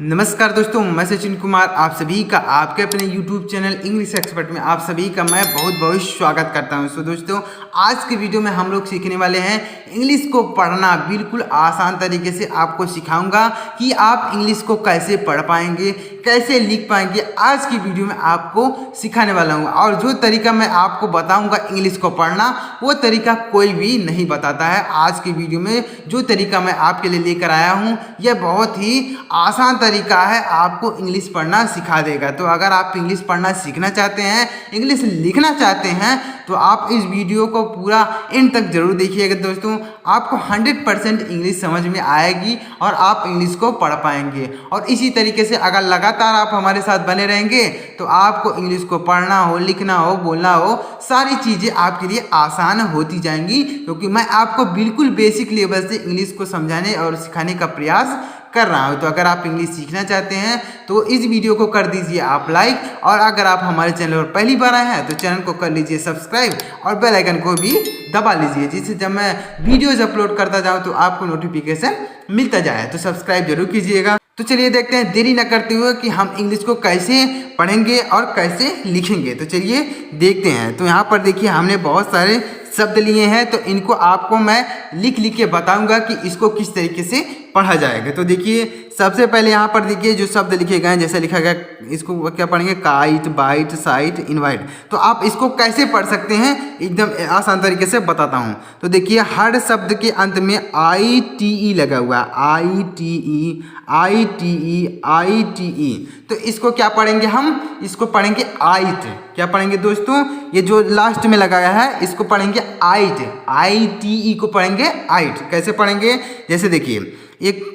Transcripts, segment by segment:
नमस्कार दोस्तों, मैं सचिन कुमार आप सभी का आपके अपने YouTube चैनल इंग्लिश एक्सपर्ट में आप सभी का मैं बहुत बहुत स्वागत करता हूं। दोस्तों आज के वीडियो में हम लोग सीखने वाले हैं इंग्लिश को पढ़ना। बिल्कुल आसान तरीके से आपको सिखाऊंगा कि आप इंग्लिश को कैसे पढ़ पाएंगे, कैसे लिख पाएंगे। आज की वीडियो में आपको सिखाने वाला हूँ और जो तरीका मैं आपको बताऊँगा इंग्लिश को पढ़ना, वो तरीका कोई भी नहीं बताता है। आज की वीडियो में जो तरीका मैं आपके लिए लेकर आया हूँ यह बहुत ही आसान तरीका है, आपको इंग्लिश पढ़ना सिखा देगा। तो अगर आप इंग्लिश पढ़ना सीखना चाहते हैं, इंग्लिश लिखना चाहते हैं, तो आप इस वीडियो को पूरा एंड तक जरूर देखिएगा। दोस्तों आपको 100% इंग्लिश समझ में आएगी और आप इंग्लिश को पढ़ पाएंगे। और इसी तरीके से अगर लगातार आप हमारे साथ बने रहेंगे तो आपको इंग्लिश को पढ़ना हो, लिखना हो, बोलना हो, सारी चीज़ें आपके लिए आसान होती जाएंगी, क्योंकि मैं आपको बिल्कुल बेसिक लेवल से इंग्लिश को समझाने और सिखाने का प्रयास कर रहा हूँ। तो अगर आप इंग्लिश सीखना चाहते हैं तो इस वीडियो को कर दीजिए आप लाइक, और अगर आप हमारे चैनल पर पहली बार आए हैं तो चैनल को कर लीजिए सब्सक्राइब और बेल आइकन को भी दबा लीजिए, जिससे जब मैं वीडियोज अपलोड करता जाऊँ तो आपको नोटिफिकेशन मिलता जाए। तो सब्सक्राइब जरूर कीजिएगा। तो चलिए देखते हैं देरी न करते हुए कि हम इंग्लिश को कैसे पढ़ेंगे और कैसे लिखेंगे। तो चलिए देखते हैं। तो यहाँ पर देखिए हमने बहुत सारे शब्द लिए हैं, तो इनको आपको मैं लिख के बताऊंगा कि इसको किस तरीके से पढ़ा जाएगा। तो देखिए सबसे पहले यहाँ पर देखिए जो शब्द लिखे गए हैं, जैसे लिखा गया, इसको क्या पढ़ेंगे, काइट, बाइट, साइट, इनवाइट। तो आप इसको कैसे पढ़ सकते हैं एकदम आसान तरीके से बताता हूँ। तो देखिए हर शब्द के अंत में ITE लगा हुआ है, ITE, ITE, ITE। तो इसको क्या पढ़ेंगे हम, इसको पढ़ेंगे आइट। क्या पढ़ेंगे दोस्तों, ये जो लास्ट में लगाया है इसको पढ़ेंगे आइट, ITE को पढ़ेंगे आइट। कैसे पढ़ेंगे, जैसे देखिए एक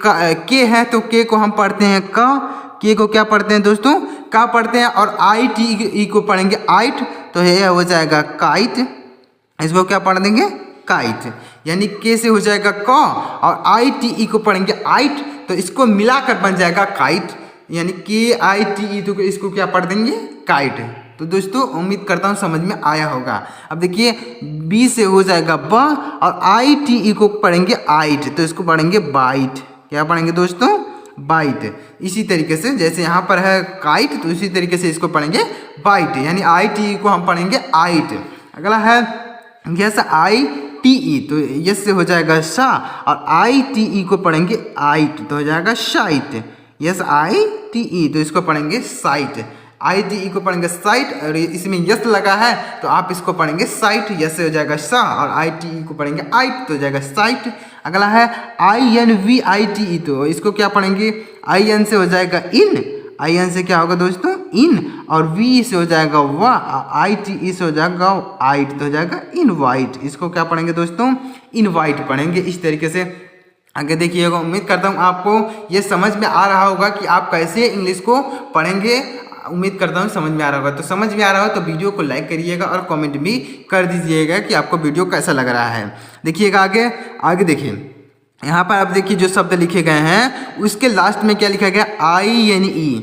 के है तो के को हम पढ़ते हैं का, के को क्या पढ़ते हैं दोस्तों, का पढ़ते हैं, और ITE को पढ़ेंगे आइट। तो यह हो जाएगा काइट, इसको क्या पढ़ देंगे, काइट। यानी के से हो जाएगा क और ITE को पढ़ेंगे आइट, तो इसको मिलाकर बन जाएगा काइट, यानी KITE। तो इसको क्या पढ़ देंगे, काइट। तो दोस्तों उम्मीद करता हूँ समझ में आया होगा। अब देखिए बी से हो जाएगा ब और ITE को पढ़ेंगे आइट, तो इसको पढ़ेंगे बाइट। क्या पढ़ेंगे दोस्तों, बाइट। इसी तरीके से जैसे यहाँ पर है काइट, तो इसी तरीके से इसको पढ़ेंगे बाइट, यानी ITE को हम पढ़ेंगे आइट। अगला है यस, ITE, तो यस से हो जाएगा सा और ITE को पढ़ेंगे आइट, तो हो जाएगा शाइट। यस ITE, तो इसको पढ़ेंगे साइट। ITE को पढ़ेंगे साइट, और इसमें यस लगा है तो आप इसको पढ़ेंगे साइट, यस से हो जाएगा सा, और ITE को पढ़ेंगे आइट, तो हो जाएगा साइट। अगला है INVITE, तो इसको क्या पढ़ेंगे, IN से हो जाएगा इन, IN से क्या होगा दोस्तों, इन, और V से हो जाएगा वाह, ITE से हो जाएगा आइट, तो हो जाएगा इनवाइट। इसको क्या पढ़ेंगे दोस्तों, इनवाइट पढ़ेंगे। इस तरीके से आगे देखिएगा। उम्मीद करता हूँ आपको ये समझ में आ रहा होगा कि आप कैसे इंग्लिश को पढ़ेंगे। उम्मीद करता हूँ समझ में आ रहा होगा। तो समझ में आ रहा हो तो वीडियो को लाइक करिएगा और कमेंट भी कर दीजिएगा कि आपको वीडियो कैसा लग रहा है। देखिएगा आगे देखिए यहाँ पर आप देखिए जो शब्द लिखे गए हैं उसके लास्ट में क्या लिखा गया, INE।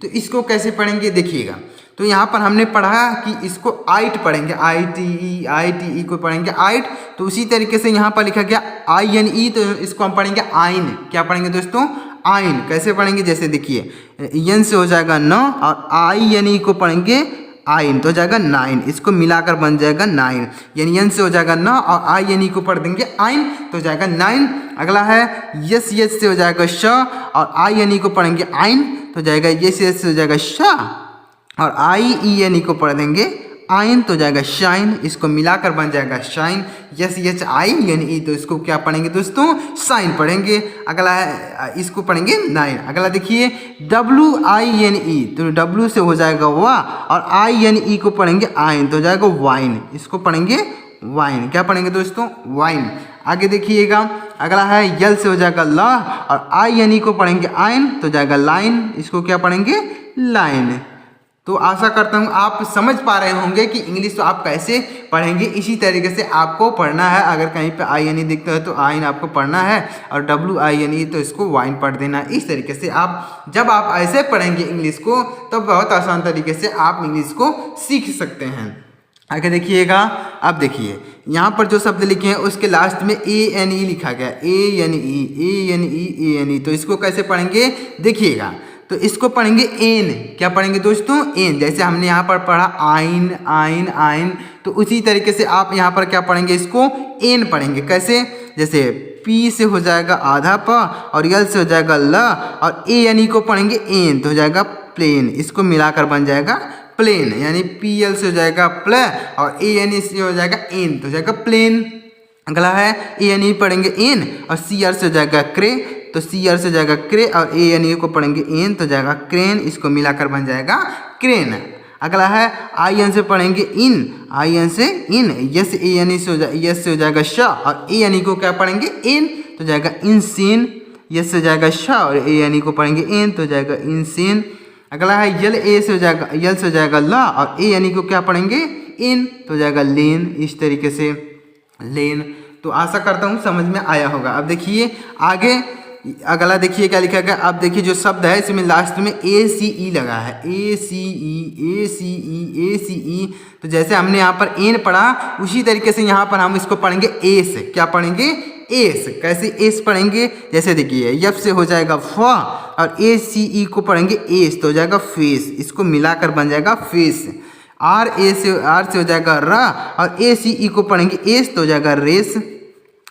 तो इसको कैसे पढ़ेंगे देखिएगा। तो यहाँ पर हमने पढ़ा कि इसको आइट पढ़ेंगे, ITE को पढ़ेंगे आइट। तो उसी तरीके से यहाँ पर लिखा गया INE, तो इसको हम पढ़ेंगे आइन। क्या पढ़ेंगे दोस्तों, आइन। कैसे पढ़ेंगे, जैसे देखिए यन से हो जाएगा न और INE को पढ़ेंगे आइन, तो हो जाएगा नाइन। इसको मिलाकर बन जाएगा नाइन, यानी यन से हो जाएगा न और INE को पढ़ देंगे आइन, तो हो जाएगा नाइन। अगला है यस से हो जाएगा श और INE को पढ़ेंगे आइन, तो हो जाएगा यस से हो जाएगा शाह, और IENE को पढ़ देंगे आइन, तो जाएगा शाइन। इसको मिलाकर बन जाएगा शाइन, SHINE। तो इसको क्या पढ़ेंगे दोस्तों, साइन पढ़ेंगे। अगला है इसको पढ़ेंगे नाइन। अगला देखिए WINE, तो W से हो जाएगा वाह और INE को पढ़ेंगे आइन, तो हो जाएगा वाइन। इसको पढ़ेंगे वाइन। क्या पढ़ेंगे दोस्तों, वाइन। आगे देखिएगा अगला है यल से हो जाएगा ल और INE को पढ़ेंगे आइन, तो जाएगा लाइन। इसको क्या पढ़ेंगे, लाइन। तो आशा करता हूँ आप समझ पा रहे होंगे कि इंग्लिश तो आप कैसे पढ़ेंगे। इसी तरीके से आपको पढ़ना है। अगर कहीं पे INE दिखता है तो आइन आपको पढ़ना है, और WINE तो इसको वाइन पढ़ देना है। इस तरीके से आप जब आप ऐसे पढ़ेंगे इंग्लिश को, तब बहुत आसान तरीके से आप इंग्लिश को सीख सकते हैं। आगे देखिएगा, अब देखिए यहाँ पर जो शब्द लिखे हैं उसके लास्ट में ANE लिखा गया, ANE। तो इसको कैसे पढ़ेंगे देखिएगा, तो इसको पढ़ेंगे एन। क्या पढ़ेंगे दोस्तों? एन। जैसे हमने यहाँ पर पढ़ा आइन आइन आइन, तो उसी तरीके से आप यहाँ पर क्या पढ़ेंगे, इसको एन पढ़ेंगे। कैसे? जैसे पी से हो जाएगा आधा प और यल से हो जाएगा ल और ANE को पढ़ेंगे एन तो हो जाएगा प्लेन। इसको मिलाकर बन जाएगा प्लेन, यानी PL से हो जाएगा प्ल और ANE से हो जाएगा एन तो हो जाएगा प्लेन। अगला है ANE पढ़ेंगे एन और CR से हो जाएगा क्रे, तो CR से हो जाएगा क्रे और ANE को पढ़ेंगे एन तो जाएगा क्रेन। इसको मिलाकर बन जाएगा क्रेन। अगला है IN से पढ़ेंगे इन, IN से इन, यस ANE से हो जाएगा, यस से हो जाएगा श और ANE को क्या पढ़ेंगे एन तो जाएगा इनसेन। यस से हो जाएगा श और ANE को पढ़ेंगे एन तो जाएगा इनसेन। अगला है यल ए से हो जाएगा, यल से हो जाएगा ला और ANE को क्या पढ़ेंगे इन तो जाएगा लेन। इस तरीके से लेन। तो आशा करता हूँ समझ में आया होगा। अब देखिए आगे, अगला देखिए क्या लिखा गया। अब देखिए जो शब्द है इसमें लास्ट में ACE लगा है, ACE। तो जैसे हमने यहाँ पर एन पढ़ा उसी तरीके से यहाँ पर हम इसको पढ़ेंगे एस। क्या पढ़ेंगे? एस। कैसे एस पढ़ेंगे? जैसे देखिए यफ से हो जाएगा फ और ACE को पढ़ेंगे एस तो हो जाएगा फेस। इसको मिलाकर बन जाएगा फेस। आर से हो जाएगा र और ACE को पढ़ेंगे एस तो हो जाएगा रेस।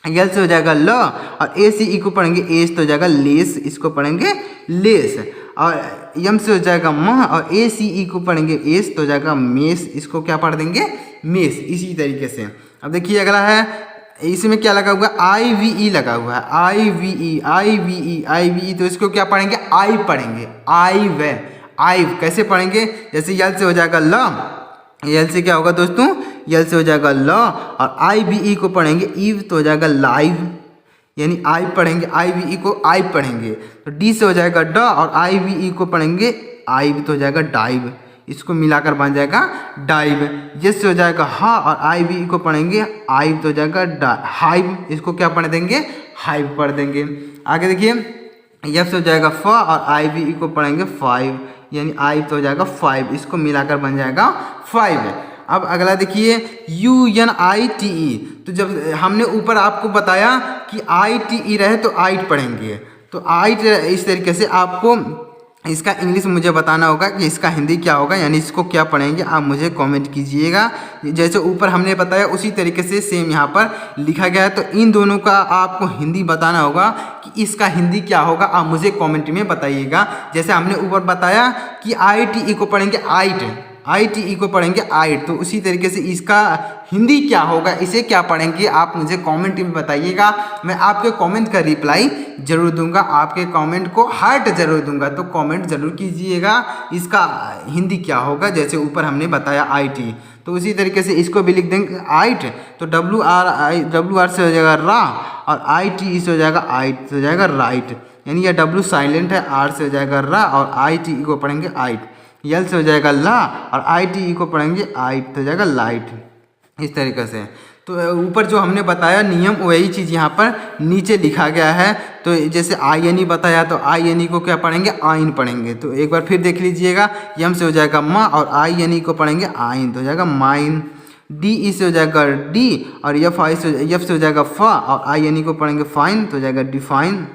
यल से हो जाएगा ल और ACE को पढ़ेंगे एस तो हो जाएगा लेस। इसको पढ़ेंगे लेस। और यम से हो जाएगा मह और ACE को पढ़ेंगे एस तो हो जाएगा मेस। इसको क्या पढ़ देंगे? मेस। इसी तरीके से अब देखिए अगला है, इसमें क्या लगा हुआ है? IVE लगा हुआ है, IVE। तो इसको क्या पढ़ेंगे? आई पढ़ेंगे, आई व आई। कैसे पढ़ेंगे? जैसे यल से हो जाएगा ल, यल से क्या होगा दोस्तों? यल से हो जाएगा ल और IVE को पढ़ेंगे ईव तो हो जाएगा लाइव, यानी आई पढ़ेंगे, IVE को आई पढ़ेंगे। तो डी से हो जाएगा ड और IVE को पढ़ेंगे आइव तो हो जाएगा डाइव। इसको मिलाकर बन जाएगा डाइव। यस से हो जाएगा हा और IVE को पढ़ेंगे आइव तो हो जाएगा हाइव। इसको क्या पढ़ देंगे? हाइव पढ़ देंगे। आगे देखिए यफ से हो जाएगा फ और IVE को पढ़ेंगे फाइव, यानी आइव तो हो जाएगा फाइव। इसको मिलाकर बन जाएगा फाइव। अब अगला देखिए UNITE। तो जब हमने ऊपर आपको बताया कि ITE रहे तो आइट पढ़ेंगे, तो आइट इस तरीके से आपको इसका इंग्लिश मुझे बताना होगा कि इसका हिंदी क्या होगा, यानी इसको क्या पढ़ेंगे। आप मुझे कमेंट कीजिएगा। जैसे ऊपर हमने बताया उसी तरीके से सेम यहाँ पर लिखा गया है। तो इन दोनों का आपको हिंदी बताना होगा कि इसका हिंदी क्या होगा। आप मुझे कमेंट में बताइएगा। जैसे हमने ऊपर बताया कि ITE को पढ़ेंगे आइट, ITE को पढ़ेंगे आइट, तो उसी तरीके से इसका हिंदी क्या होगा, इसे क्या पढ़ेंगे, आप मुझे कमेंट में बताइएगा। मैं आपके कमेंट का रिप्लाई जरूर दूंगा, आपके कमेंट को हार्ट जरूर दूंगा। तो कमेंट जरूर कीजिएगा इसका हिंदी क्या होगा। जैसे ऊपर हमने बताया IT, तो उसी तरीके से इसको भी लिख देंगे आइट। तो WR से हो जाएगा रा और ITE से हो जाएगा आइट तो हो जाएगा राइट, यानी यह W साइलेंट है। R से हो जाएगा रा और ITE को पढ़ेंगे आइट। यल से हो जाएगा ला और ITE को पढ़ेंगे आइट तो हो जाएगा लाइट। इस तरीके से तो ऊपर जो हमने बताया नियम वही चीज़ यहाँ पर नीचे लिखा गया है। तो जैसे INE बताया तो INE को क्या पढ़ेंगे? आइन पढ़ेंगे। तो एक बार फिर देख लीजिएगा। यम से हो जाएगा माँ और INE को पढ़ेंगे आइन तो हो जाएगा माइन। DE से हो जाएगा डी और यफ से हो जाएगा फ और INE को पढ़ेंगे फाइन तो हो जाएगा डिफाइन।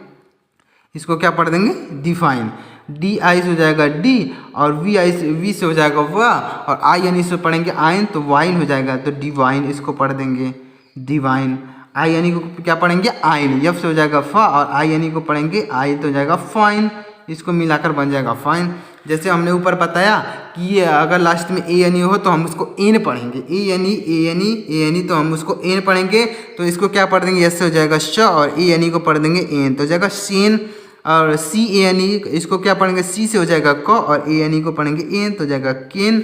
इसको क्या पढ़ देंगे? डिफाइन। DI से हो जाएगा डी और वी से हो जाएगा व और INE से पढ़ेंगे आइन तो वाइन हो जाएगा तो डिवाइन। इसको पढ़ देंगे डिवाइन। INE को क्या पढ़ेंगे? आइन। यफ से हो जाएगा फ और INE को पढ़ेंगे आई तो हो जाएगा फाइन। इसको मिलाकर बन जाएगा फाइन। जैसे हमने ऊपर बताया कि ये अगर लास्ट में ANE हो तो हम उसको एन पढ़ेंगे, ANE तो हम उसको एन पढ़ेंगे। तो इसको क्या पढ़ देंगे? यस से हो जाएगा श और ANE को पढ़ देंगे एन तो हो जाएगा सेन। और CANE इसको क्या पढ़ेंगे? C से हो जाएगा क और ANE को पढ़ेंगे एन तो हो जाएगा केन।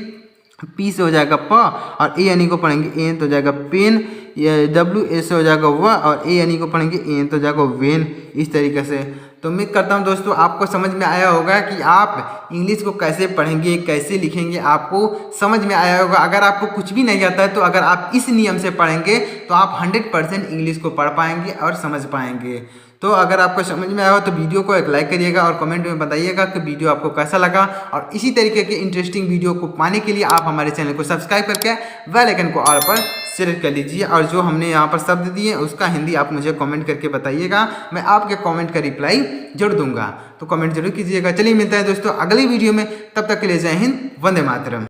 P से हो जाएगा प और ANE को पढ़ेंगे एन तो हो जाएगा पेन। WA से हो जाएगा व और ANE को पढ़ेंगे एन तो हो जाएगा वेन। इस तरीके से तो उम्मीद करता हूँ दोस्तों आपको समझ में आया होगा कि आप इंग्लिश को कैसे पढ़ेंगे, कैसे लिखेंगे, आपको समझ में आया होगा। अगर आपको कुछ भी नहीं आता है तो अगर आप इस नियम से पढ़ेंगे तो आप 100% इंग्लिश को पढ़ पाएंगे और समझ पाएंगे। तो अगर आपको समझ में आया हो तो वीडियो को एक लाइक करिएगा और कमेंट में बताइएगा कि वीडियो आपको कैसा लगा। और इसी तरीके के इंटरेस्टिंग वीडियो को पाने के लिए आप हमारे चैनल को सब्सक्राइब करके बेल आइकन को ऑल पर सेलेक्ट कर लीजिए। और जो हमने यहाँ पर शब्द दिए उसका हिंदी आप मुझे कमेंट करके बताइएगा, मैं आपके कमेंट का रिप्लाई जरूर दूंगा। तो कमेंट जरूर कीजिएगा। चलिए मिलता है दोस्तों अगली वीडियो में, तब तक के लिए जय हिंद, वंदे मातरम।